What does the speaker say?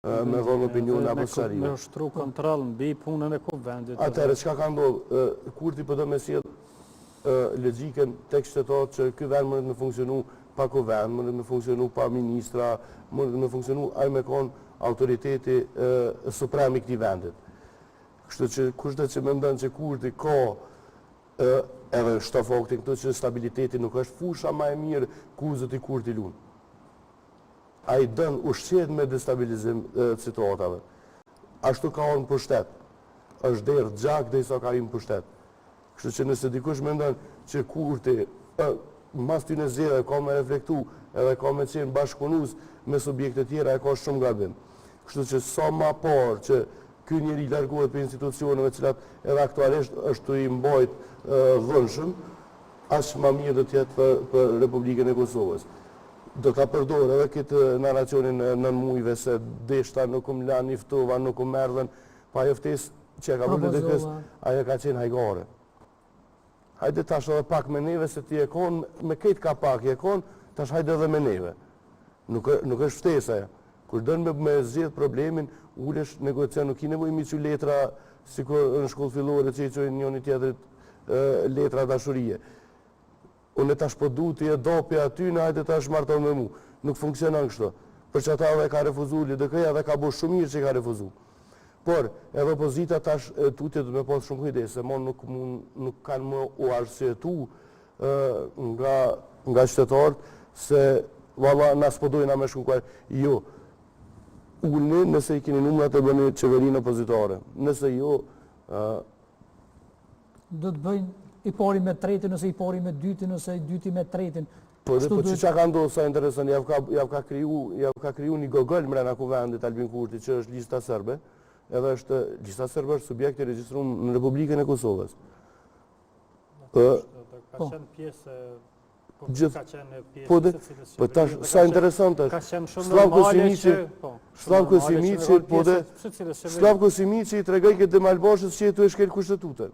me dhonë opinion apo sharime. Me ushtru kontrol mbi punën e kuvendit. Atëherë, çka ka ndodhur? Kurti po do me sjell logjikën tek shtetot që ky vend mund të funksionu pa kuvend, mund të funksionu pa ministra, mund të funksionu ai me kon autoriteti suprem i këtij vendit. Kështu që kushtet që mendon që kurti ka edhe shtofokti këtu që stabiliteti nuk është fusha më e mirë ku zoti kurti lun. Ai dën ushqet me destabilizim situatave. Ashtu ka orë në pushtet. Është derë gjak dhe sa ka i në pushtet. Kështu që nëse dikush mendon që kurti mas ty në zjedhe ka me reflektu edhe ka me qenë bashkëpunus me subjekte tjera e ka shumë gabim. Kështu që sa ma parë që ky njeri largohet për institucioneve cilat edhe aktualisht është të i mbajt dhënshëm, aq ma mirë do tjetë për Republikën e Kosovës. Do ta përdor edhe këtë narracionin nën mujve se deshta nuk më lanë iftova, nuk më merdhen, pa ajo ftesë që ka bërë dikës, ajo ka qenë hajgare. Hajde tash edhe pak me neve, se ti e konë, me këtë ka pak e konë, tash hajde edhe me neve. Nuk është ftesa. Kur dënë me zgjedh problemin, ulesh negocion, nuk i nevojë mi që letra, si kur në shkollë fillore që i qojnë njëni tjetërit letra dashurie. Unë tash po du të dopja aty, në hajde tash marton me mu. Nuk funksionon kështu. Për që ata dhe ka refuzu LDK-ja dhe ka bo shumë mirë që ka refuzu. Por, edhe opozita tash tutje dhe me posë shumë kujdes, se mon nuk kanë më u arsyetu nga qytetarët, se valla na s'podojna me shkuar. Jo, ullni nëse i keni numrat e bëni qeverinë opozitare. Nëse jo... Do të bëjnë i pari me tretin, nëse i pari me dytin, nëse i dyti me tretin. Po që qa ka ndodhë sa interesën, jav ka kriju një gogël mrena kuvendit Albin Kurti, që është lista sërbe, edhe është lista sërbe është subjekt i regjistrum në Republikën e Kosovës. Ka qenë pjesë... Po tash, sa interesant është, Slavko Simici, Slavko Simici i tregoj këtë Demalbashës që jetu e shkel kushtetutën.